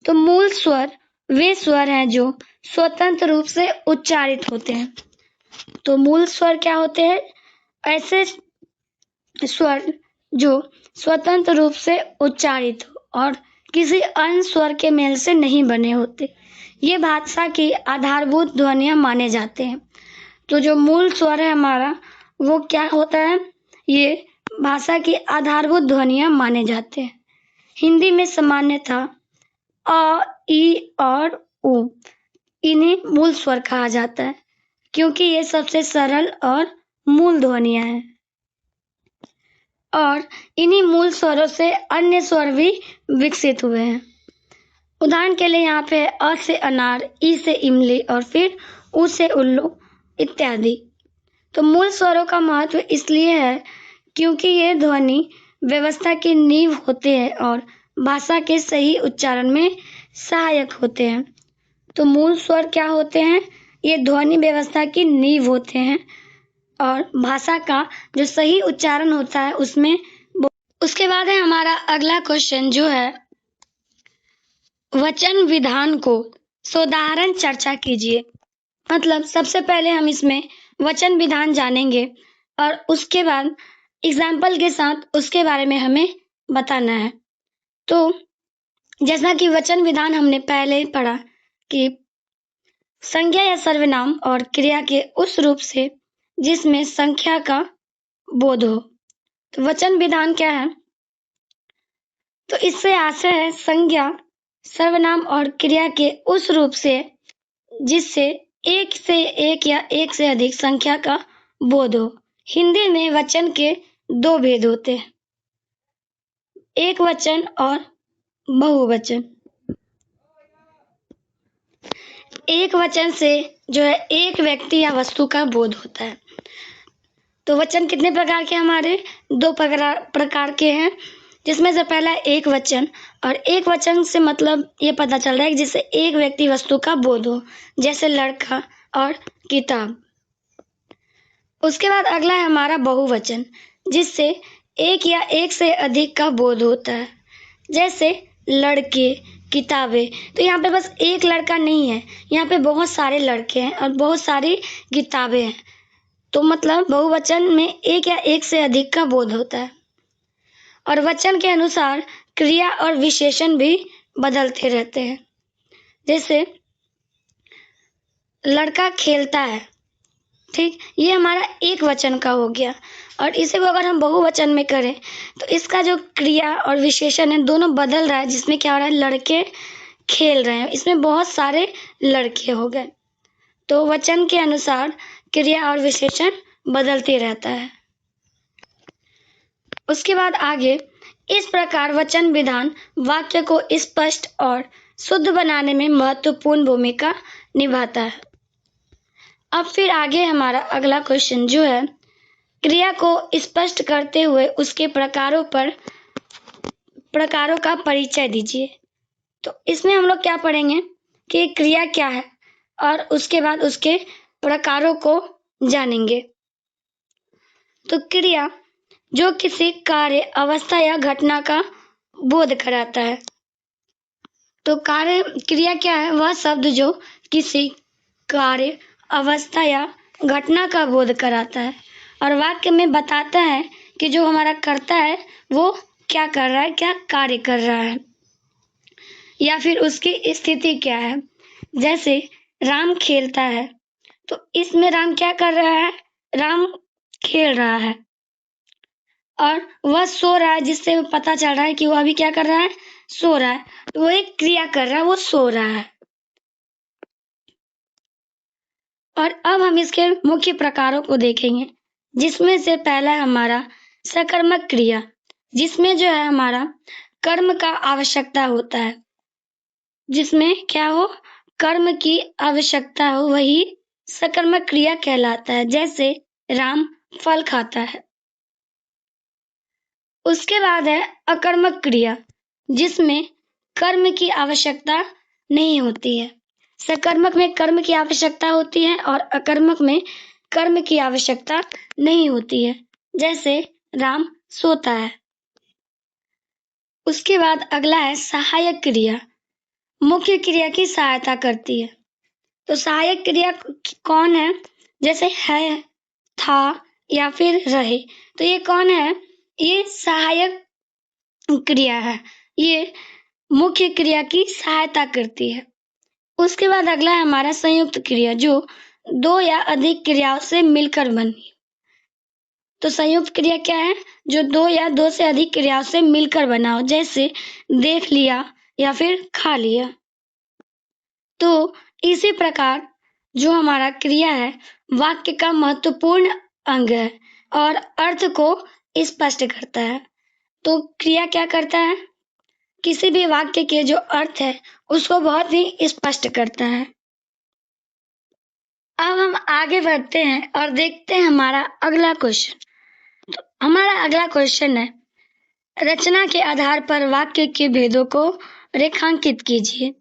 Speaker 1: तो मूल स्वर वे स्वर हैं जो स्वतंत्र रूप से उच्चारित होते हैं। तो मूल स्वर क्या होते हैं? ऐसे स्वर जो स्वतंत्र रूप से उच्चारित हो और किसी अन्य स्वर के मेल से नहीं बने होते। ये भाषा की आधारभूत ध्वनियां माने जाते हैं। तो जो मूल स्वर है हमारा, वो क्या होता है? ये भाषा की आधारभूत ध्वनियां माने जाते हैं। हिंदी में सामान्यतः अ, ई और उ, इन्हें मूल स्वर कहा जाता है क्योंकि ये सबसे सरल और मूल ध्वनियां हैं। और इन्हीं मूल स्वरों से अन्य स्वर भी विकसित हुए हैं। उदाहरण के लिए यहाँ पे अ से अनार, ई से इमली, और फिर उ से उल्लू इत्यादि। तो मूल स्वरों का महत्व इसलिए है क्योंकि ये ध्वनि व्यवस्था की नींव होते हैं और भाषा के सही उच्चारण में सहायक होते हैं। तो मूल स्वर क्या होते हैं? ये ध्वनि व्यवस्था की नींव होते हैं और भाषा का जो सही उच्चारण होता है उसमें। उसके बाद है हमारा अगला क्वेश्चन जो है वचन विधान को सोदाहरण चर्चा कीजिए। मतलब सबसे पहले हम इसमें वचन विधान जानेंगे और उसके बाद एग्जाम्पल के साथ उसके बारे में हमें बताना है। तो जैसा कि वचन विधान हमने पहले ही पढ़ा कि संज्ञा या सर्वनाम और क्रिया के उस रूप से जिसमें संख्या का बोध हो। तो वचन विधान क्या है? तो इससे आशय है संज्ञा, सर्वनाम और क्रिया के उस रूप से जिससे एक से एक या एक से अधिक संख्या का बोध हो। हिंदी में वचन के 2 भेद होते हैं, एक वचन और बहुवचन। एक वचन से जो है एक व्यक्ति या वस्तु का बोध होता है। तो वचन कितने प्रकार के? हमारे 2 प्रकार के हैं, जिसमें से पहला एक वचन। और एक वचन से मतलब ये पता चल रहा है कि जिससे एक व्यक्ति वस्तु का बोध हो, जैसे लड़का और किताब। उसके बाद अगला है हमारा बहुवचन, जिससे एक या एक से अधिक का बोध होता है, जैसे लड़के, किताबें। तो यहाँ पे बस एक लड़का नहीं है, यहाँ पे बहुत सारे लड़के हैं और बहुत सारी किताबें हैं। तो मतलब बहुवचन में एक या एक से अधिक का बोध होता है। और वचन के अनुसार क्रिया और विशेषण भी बदलते रहते हैं। जैसे लड़का खेलता है, ठीक, ये हमारा एक वचन का हो गया। और इसे को अगर हम बहुवचन में करें तो इसका जो क्रिया और विशेषण है दोनों बदल रहा है, जिसमें क्या हो रहा है, लड़के खेल रहे हैं, इसमें बहुत सारे लड़के हो गए। तो वचन के अनुसार क्रिया और विशेषण बदलते रहता है। उसके बाद आगे, इस प्रकार वचन विधान वाक्य को स्पष्ट और शुद्ध बनाने में महत्वपूर्ण भूमिका निभाता है। अब फिर आगे हमारा अगला क्वेश्चन जो है, क्रिया को स्पष्ट करते हुए उसके प्रकारों का परिचय दीजिए। तो इसमें हम लोग क्या पढ़ेंगे कि क्रिया क्या है और उसके बाद उसके प्रकारों को जानेंगे। तो क्रिया जो किसी कार्य, अवस्था या घटना का बोध कराता है। तो क्रिया क्या है, वह शब्द जो किसी कार्य, अवस्था या घटना का बोध कराता है और वाक्य में बताता है कि जो हमारा कर्ता है वो क्या कर रहा है, क्या कार्य कर रहा है, या फिर उसकी स्थिति क्या है। जैसे राम खेलता है, तो इसमें राम क्या कर रहा है, राम खेल रहा है। और वह सो रहा है, जिससे पता चल रहा है कि वो अभी क्या कर रहा है, सो रहा है। तो वो एक क्रिया कर रहा है, वो सो रहा है। और अब हम इसके मुख्य प्रकारों को देखेंगे, जिसमें से पहला है हमारा सकर्मक क्रिया, जिसमें जो है हमारा कर्म का आवश्यकता होता है। जिसमें क्या हो, कर्म की आवश्यकता हो, वही सकर्मक क्रिया कहलाता है। जैसे राम फल खाता है। उसके बाद है अकर्मक क्रिया, जिसमें कर्म की आवश्यकता नहीं होती है। सकर्मक में कर्म की आवश्यकता होती है और अकर्मक में कर्म की आवश्यकता नहीं होती है। जैसे राम सोता है। उसके बाद अगला है सहायक क्रिया, मुख्य क्रिया की सहायता करती है। तो सहायक क्रिया कौन है, जैसे है, था या फिर रहे। तो ये कौन है, ये सहायक क्रिया है, ये मुख्य क्रिया की सहायता करती है। उसके बाद अगला है हमारा संयुक्त क्रिया, जो दो या अधिक क्रियाओं से मिलकर बनी। तो संयुक्त क्रिया क्या है, जो दो या दो से अधिक क्रियाओं से मिलकर बना हो। जैसे देख लिया या फिर खा लिया। तो इसी प्रकार जो हमारा क्रिया है वाक्य का महत्वपूर्ण अंग है और अर्थ को स्पष्ट करता है। तो क्रिया क्या करता है, किसी भी वाक्य के जो अर्थ है उसको बहुत ही स्पष्ट करता है। अब हम आगे बढ़ते हैं और देखते हैं हमारा अगला क्वेश्चन। तो हमारा अगला क्वेश्चन है, रचना के आधार पर वाक्य के भेदों को रेखांकित कीजिए।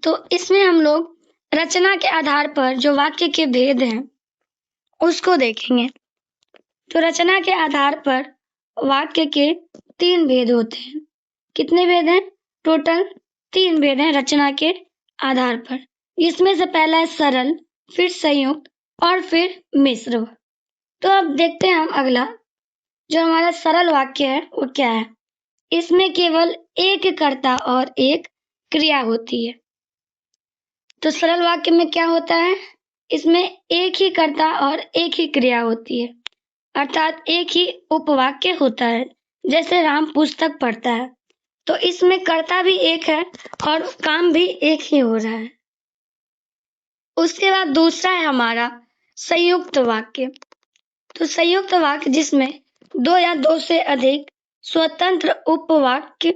Speaker 1: तो इसमें हम लोग रचना के आधार पर जो वाक्य के भेद हैं उसको देखेंगे। तो रचना के आधार पर वाक्य के 3 भेद होते हैं। कितने भेद हैं, टोटल 3 भेद हैं रचना के आधार पर। इसमें से पहला है सरल, फिर संयुक्त और फिर मिश्र। तो अब देखते हैं हम अगला, जो हमारा सरल वाक्य है वो क्या है। इसमें केवल एक कर्ता और एक क्रिया होती है। तो सरल वाक्य में क्या होता है, इसमें एक ही कर्ता और एक ही क्रिया होती है, अर्थात एक ही उपवाक्य होता है। जैसे राम पुस्तक पढ़ता है, तो इसमें कर्ता भी एक है और काम भी एक ही हो रहा है। उसके बाद दूसरा है हमारा संयुक्त वाक्य। तो संयुक्त वाक्य जिसमें दो या दो से अधिक स्वतंत्र उपवाक्य,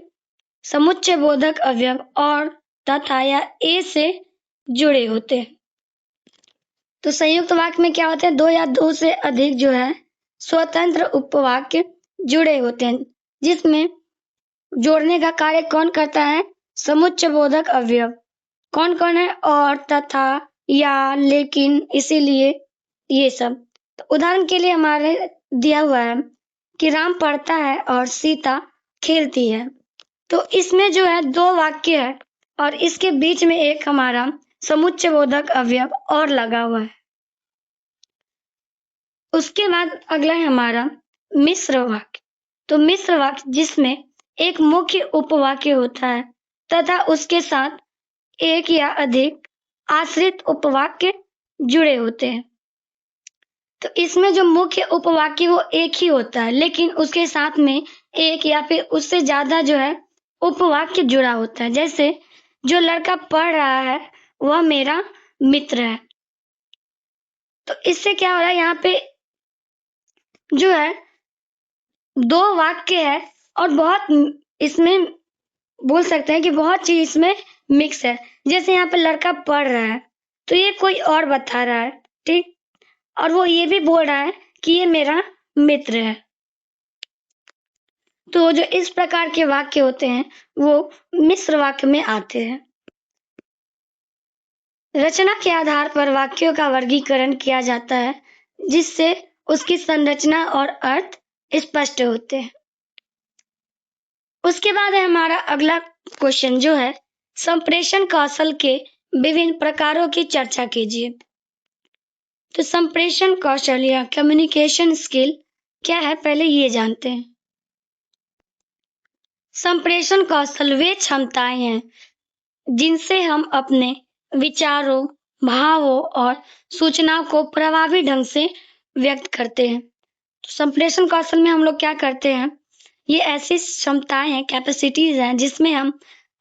Speaker 1: समुच्चय बोधक अवयव और तथा या ए से जुड़े होते हैं। तो संयुक्त वाक्य में क्या होते हैं, दो या दो से अधिक जो है स्वतंत्र उपवाक्य जुड़े होते हैं, जिसमें जोड़ने का कार्य कौन करता है, समुच्चय बोधक अवयव। कौन कौन है, और, तथा, या, लेकिन, इसीलिए, ये सब। तो उदाहरण के लिए हमारे दिया हुआ है कि राम पढ़ता है और सीता खेलती है। तो इसमें जो है 2 वाक्य है और इसके बीच में एक हमारा समुच्चय बोधक अवयव और लगा हुआ है। उसके बाद अगला है हमारा मिश्र वाक्य। तो मिश्र वाक्य जिसमें एक मुख्य उपवाक्य होता है तथा उसके साथ एक या अधिक आश्रित उपवाक्य जुड़े होते हैं। तो इसमें जो मुख्य उपवाक्य वो एक ही होता है, लेकिन उसके साथ में एक या फिर उससे ज़्यादा जो है उपवाक्य जुड़ा होता है। जैसे जो लड़का पढ़ रहा है वह मेरा मित्र है। तो इससे क्या हो रहा है, यहाँ पे जो है 2 वाक्य है और बहुत इसमें बोल सकते हैं कि बहुत चीज़ इसमें मिक्स है। जैसे यहाँ पे लड़का पढ़ रहा है, तो ये कोई और बता रहा है, ठीक? और वो ये भी बोल रहा है कि ये मेरा मित्र है। तो जो इस प्रकार के वाक्य होते हैं, वो मिश्र वाक्य में आते हैं। रचना के आधार पर वाक्यों का वर्गीकरण किया जाता है, जिससे उसकी संरचना और अर्थ स्पष्ट होते हैं। उसके बाद है हमारा अगला क्वेश्चन जो है संप्रेषण कौशल के विभिन्न प्रकारों की चर्चा कीजिए। तो संप्रेषण कौशल या कम्युनिकेशन स्किल क्या है, पहले ये जानते हैं। संप्रेषण कौशल वे क्षमताएं हैं जिनसे हम अपने विचारों, भावों और सूचनाओं को प्रभावी ढंग से व्यक्त करते हैं। तो संप्रेषण कौशल में हम लोग क्या करते हैं, ये ऐसी क्षमताएं हैं, कैपेसिटीज हैं, जिसमें हम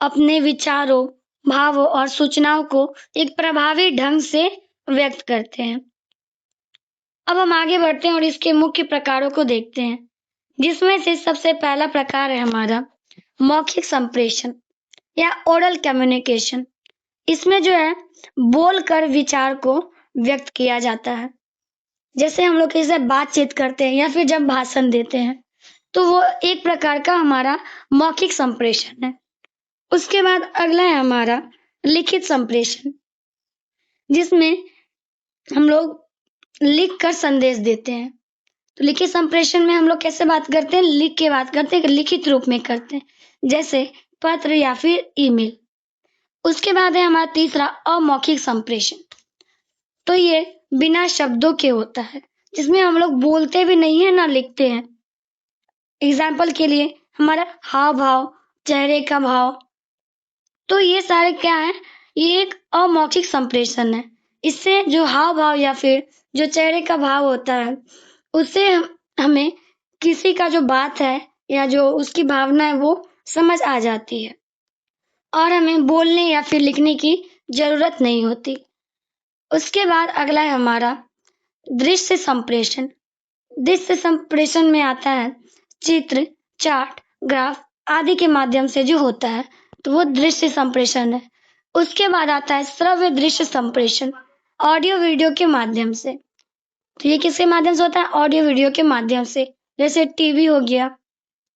Speaker 1: अपने विचारों, भावों और सूचनाओं को एक प्रभावी ढंग से व्यक्त करते हैं। अब हम आगे बढ़ते हैं और इसके मुख्य प्रकारों को देखते हैं, जिसमें से सबसे पहला प्रकार है हमारा मौखिक संप्रेषण या ओरल कम्युनिकेशन। इसमें जो है बोलकर विचार को व्यक्त किया जाता है। जैसे हम लोग किसी से बातचीत करते हैं या फिर जब भाषण देते हैं, तो वो एक प्रकार का हमारा मौखिक संप्रेषण है। उसके बाद अगला है हमारा लिखित संप्रेषण, जिसमें हम लोग लिख कर संदेश देते हैं। तो लिखित संप्रेषण में हम लोग कैसे बात करते हैं, लिख के बात करते हैं, लिखित रूप में करते हैं, जैसे पत्र या फिर ईमेल। उसके बाद है हमारा तीसरा अमौखिक संप्रेषण। तो ये बिना शब्दों के होता है, जिसमें हम लोग बोलते भी नहीं है ना लिखते हैं। एग्जाम्पल के लिए हमारा हाव भाव, चेहरे का भाव, तो ये सारे क्या है, ये एक अमौखिक संप्रेषण है। इससे जो हाव भाव या फिर जो चेहरे का भाव होता है, उससे हमें किसी का जो बात है या जो उसकी भावना है वो समझ आ जाती है और हमें बोलने या फिर लिखने की जरूरत नहीं होती। उसके बाद अगला है हमारा दृश्य संप्रेषण। दृश्य संप्रेषण में आता है चित्र, चार्ट, ग्राफ आदि के माध्यम से जो होता है, तो वो दृश्य संप्रेषण है। उसके बाद आता है श्रव्य दृश्य संप्रेषण, ऑडियो वीडियो के माध्यम से। तो ये किसके माध्यम से होता है, ऑडियो वीडियो के माध्यम से, जैसे टीवी हो गया,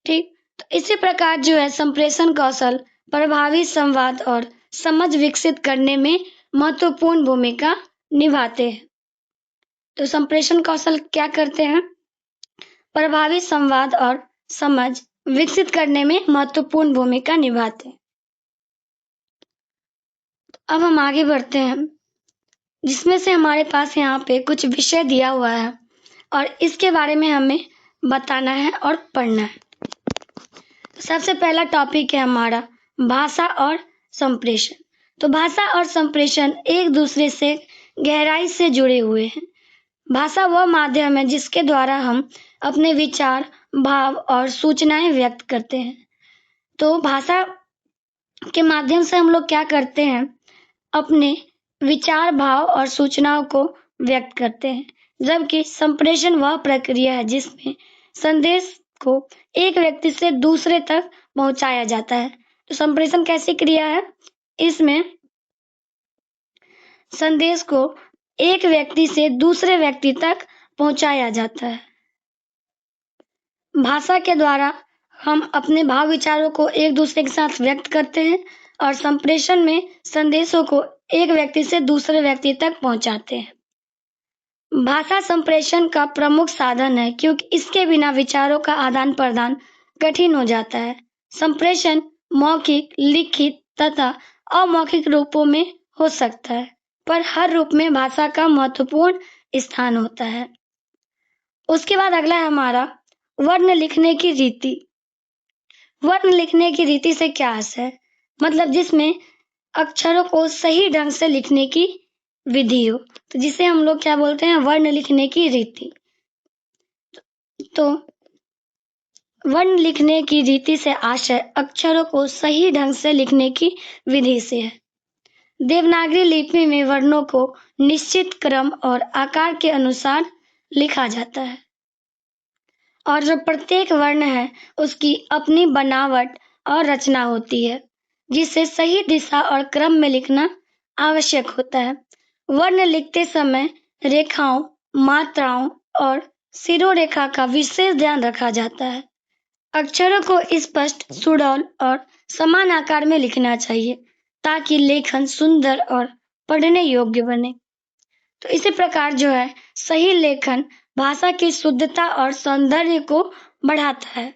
Speaker 1: ठीक। तो इसी प्रकार जो है संप्रेषण कौशल प्रभावी संवाद और समझ विकसित करने में महत्वपूर्ण भूमिका निभाते हैं। तो संप्रेषण कौशल क्या करते हैं, प्रभावी संवाद और समझ विकसित करने में महत्वपूर्ण भूमिका निभाते हैं। अब हम आगे बढ़ते हैं, जिसमें से हमारे पास यहाँ पे कुछ विषय दिया हुआ है और इसके बारे में हमें बताना है और पढ़ना है। सबसे पहला टॉपिक है हमारा भाषा और संप्रेषण। तो भाषा और संप्रेषण एक दूसरे से गहराई से जुड़े हुए हैं। भाषा वह माध्यम है जिसके द्वारा हम अपने विचार, भाव और सूचनाएं व्यक्त करते हैं। तो भाषा के माध्यम से हम लोग क्या करते हैं, अपने विचार, भाव और सूचनाओं को व्यक्त करते हैं, जबकि संप्रेषण वह प्रक्रिया है जिसमें संदेश को एक व्यक्ति से दूसरे तक पहुंचाया जाता है। तो संप्रेषण कैसी क्रिया है, इसमें संदेश को एक व्यक्ति से दूसरे व्यक्ति तक पहुंचाया जाता है। भाषा के द्वारा हम अपने भाव विचारों को एक दूसरे के साथ व्यक्त करते हैं और संप्रेषण में संदेशों को एक व्यक्ति से दूसरे व्यक्ति तक पहुंचाते हैं। भाषा संप्रेषण का प्रमुख साधन है क्योंकि इसके बिना विचारों का आदान प्रदान कठिन हो जाता है। संप्रेषण मौखिक, लिखित तथा अमौखिक रूपों में हो सकता है, पर हर रूप में भाषा का महत्वपूर्ण स्थान होता है। उसके बाद अगला है हमारा वर्ण लिखने की रीति। वर्ण लिखने की रीति से क्या अर्थ है, मतलब जिसमें अक्षरों को सही ढंग से लिखने की विधि हो, तो जिसे हम लोग क्या बोलते हैं, वर्ण लिखने की रीति। तो वर्ण लिखने की रीति से आशय अक्षरों को सही ढंग से लिखने की विधि से है। देवनागरी लिपि में वर्णों को निश्चित क्रम और आकार के अनुसार लिखा जाता है और जो प्रत्येक वर्ण है उसकी अपनी बनावट और रचना होती है, जिसे सही दिशा और क्रम में लिखना आवश्यक होता है। वर्ण लिखते समय रेखाओं, मात्राओं और शिरोरेखा का विशेष ध्यान रखा जाता है। अक्षरों को स्पष्ट, सुडौल और समान आकार में लिखना चाहिए ताकि लेखन सुंदर और पढ़ने योग्य बने। तो इसी प्रकार जो है सही लेखन भाषा की शुद्धता और सौंदर्य को बढ़ाता है।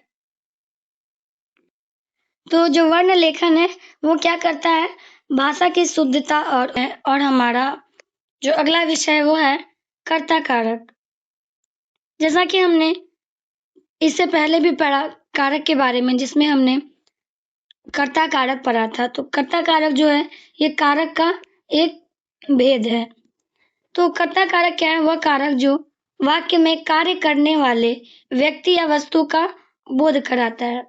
Speaker 1: तो जो वर्ण लेखन है वो क्या करता है, भाषा की शुद्धता और हमारा जो अगला विषय है वो है कर्ता कारक। जैसा कि हमने इससे पहले भी पढ़ा कारक के बारे में, जिसमें हमने कर्ता कारक पढ़ा था। तो कर्ता कारक जो है ये कारक का एक भेद है। तो कर्ता कारक क्या है, वह कारक जो वाक्य में कार्य करने वाले व्यक्ति या वस्तु का बोध कराता है,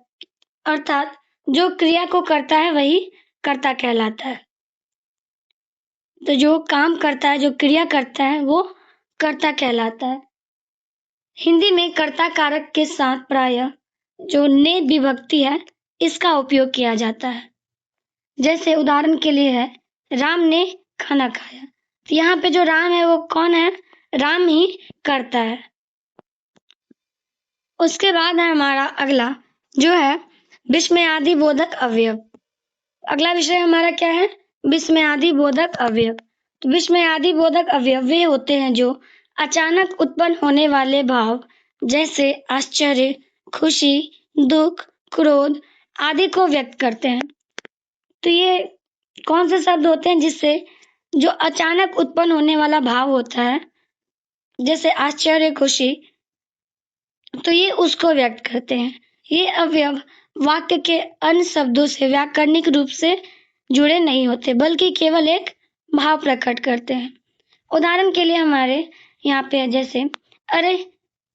Speaker 1: अर्थात जो क्रिया को करता है वही कर्ता कहलाता है। तो जो काम करता है, जो क्रिया करता है वो कर्ता कहलाता है। हिंदी में कर्ता कारक के साथ प्रायः जो ने विभक्ति है इसका उपयोग किया जाता है। जैसे उदाहरण के लिए है राम ने खाना खाया, तो यहाँ पे जो राम है वो कौन है, राम ही करता है। उसके बाद है हमारा अगला जो है विस्मयादि बोधक अवयव। अगला विषय हमारा क्या है, विस्मयादि बोधक अवयव। तो विस्मयादि बोधक अवयव वे होते हैं जो अचानक उत्पन्न होने वाले भाव जैसे आश्चर्य, खुशी, दुख, क्रोध आदि को व्यक्त करते हैं। तो ये कौन से शब्द होते हैं जिससे जो अचानक उत्पन्न होने वाला भाव होता है जैसे आश्चर्य, खुशी, तो ये उसको व्यक्त करते हैं। ये अवयव वाक्य के अन्य शब्दों से व्याकरणिक रूप से जुड़े नहीं होते बल्कि केवल एक भाव प्रकट करते हैं। उदाहरण के लिए हमारे यहाँ पे है जैसे अरे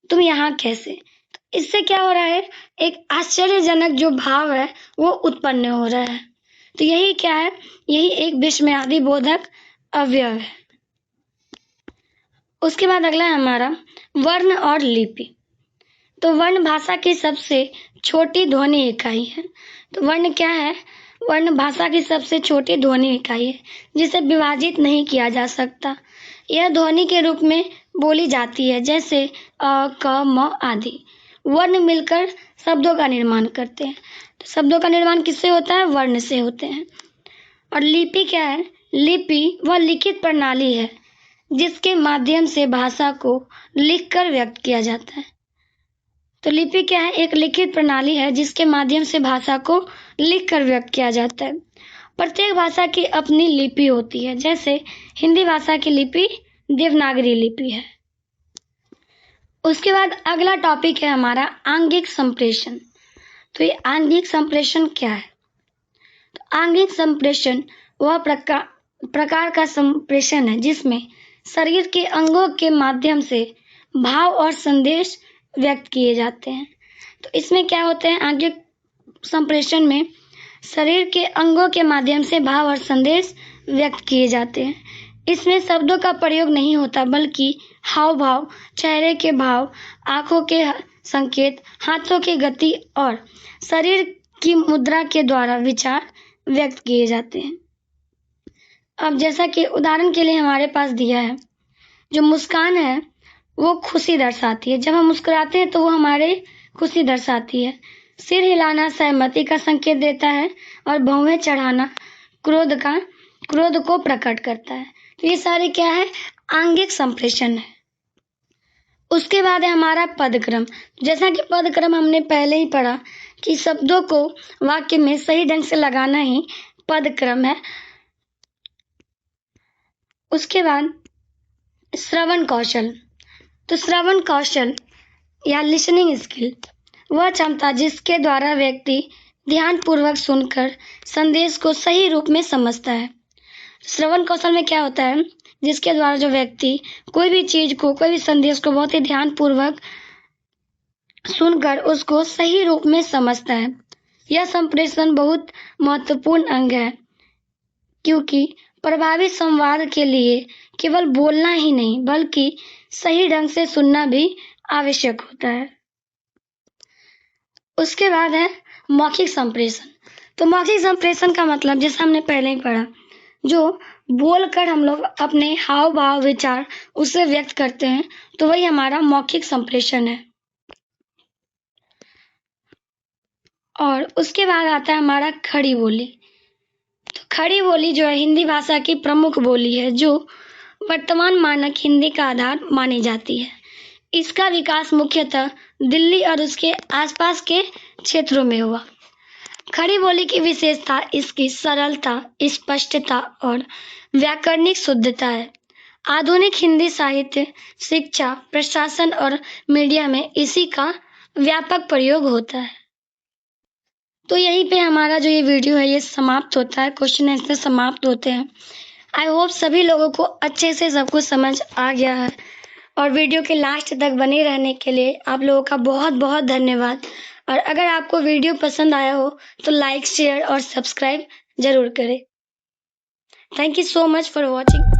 Speaker 1: तुम यहाँ कैसे, तो इससे क्या हो रहा है, एक आश्चर्यजनक जो भाव है वो उत्पन्न हो रहा है। तो यही क्या है, यही एक विस्मयादि बोधक अवयव है। उसके बाद अगला है हमारा वर्ण और लिपि। तो वर्ण भाषा की सबसे छोटी ध्वनि इकाई है। तो वर्ण क्या है, वर्ण भाषा की सबसे छोटी ध्वनि इकाई है जिसे विभाजित नहीं किया जा सकता। यह ध्वनि के रूप में बोली जाती है जैसे अ, क, म आदि। वर्ण मिलकर शब्दों का निर्माण करते हैं। तो शब्दों का निर्माण किससे होता है, वर्ण से होते हैं। और लिपि क्या है, लिपि वह लिखित प्रणाली है जिसके माध्यम से भाषा को लिखकर व्यक्त किया जाता है। तो लिपि क्या है, एक लिखित प्रणाली है जिसके माध्यम से भाषा को लिखकर व्यक्त किया जाता है। प्रत्येक भाषा की अपनी लिपि होती है, जैसे हिंदी भाषा की लिपि देवनागरी लिपि है। उसके बाद अगला टॉपिक है हमारा आंगिक संप्रेषण। तो ये आंगिक संप्रेषण क्या है, तो आंगिक संप्रेषण वह प्रकार का संप्रेषण है जिसमें शरीर के अंगों के माध्यम से भाव और संदेश व्यक्त किए जाते हैं। तो इसमें क्या होते हैं, आंगिक संप्रेषण में शरीर के अंगों के माध्यम से भाव और संदेश व्यक्त किए जाते हैं। इसमें शब्दों का प्रयोग नहीं होता बल्कि हाव भाव, चेहरे के भाव, आंखों के संकेत, हाथों की गति और शरीर की मुद्रा के द्वारा विचार व्यक्त किए जाते हैं। अब जैसा कि उदाहरण के लिए हमारे पास दिया है, जो मुस्कान है वो खुशी दर्शाती है। जब हम मुस्कुराते हैं तो वो हमारे खुशी दर्शाती है। सिर हिलाना सहमति का संकेत देता है और भौहें चढ़ाना क्रोध को प्रकट करता है। तो ये सारे क्या है, आंगिक संप्रेषण है। उसके बाद है हमारा पदक्रम। जैसा कि पदक्रम हमने पहले ही पढ़ा कि शब्दों को वाक्य में सही ढंग से लगाना ही पदक्रम है। उसके बाद श्रवण कौशल। तो श्रवण कौशल या लिसनिंग स्किल वह क्षमता जिसके द्वारा व्यक्ति ध्यानपूर्वक सुनकर संदेश को सही रूप में समझता है। श्रवण कौशल में क्या होता है, जिसके द्वारा जो व्यक्ति कोई भी चीज को, कोई भी संदेश को बहुत ही ध्यानपूर्वक सुनकर उसको सही रूप में समझता है। यह संप्रेषण बहुत महत्वपूर्ण अंग है, क्योंकि प्रभावी संवाद के लिए केवल बोलना ही नहीं बल्कि सही ढंग से सुनना भी आवश्यक होता है। उसके बाद है मौखिक संप्रेषण। तो मौखिक संप्रेषण का मतलब, जैसा हमने पहले ही पढ़ा, जो बोलकर हम लोग अपने हाव भाव विचार उसे व्यक्त करते हैं, तो वही हमारा मौखिक संप्रेषण है। और उसके बाद आता है हमारा खड़ी बोली। तो खड़ी बोली जो है हिंदी भाषा की प्रमुख बोली है, जो वर्तमान मानक हिंदी का आधार मानी जाती है। इसका विकास मुख्यतः दिल्ली और उसके आसपास के क्षेत्रों में हुआ। खड़ी बोली की विशेषता इसकी सरलता, स्पष्टता और व्याकरणिक शुद्धता है। आधुनिक हिंदी साहित्य, शिक्षा, प्रशासन और मीडिया में इसी का व्यापक प्रयोग होता है। तो यहीं पे हमारा जो ये वीडियो है ये समाप्त होता है, क्वेश्चन आंसर समाप्त होते हैं। आई होप सभी लोगों को अच्छे से सब कुछ समझ आ गया है, और वीडियो के लास्ट तक बने रहने के लिए आप लोगों का बहुत बहुत धन्यवाद। और अगर आपको वीडियो पसंद आया हो तो लाइक, शेयर और सब्सक्राइब जरूर करें। Thank you so much for watching.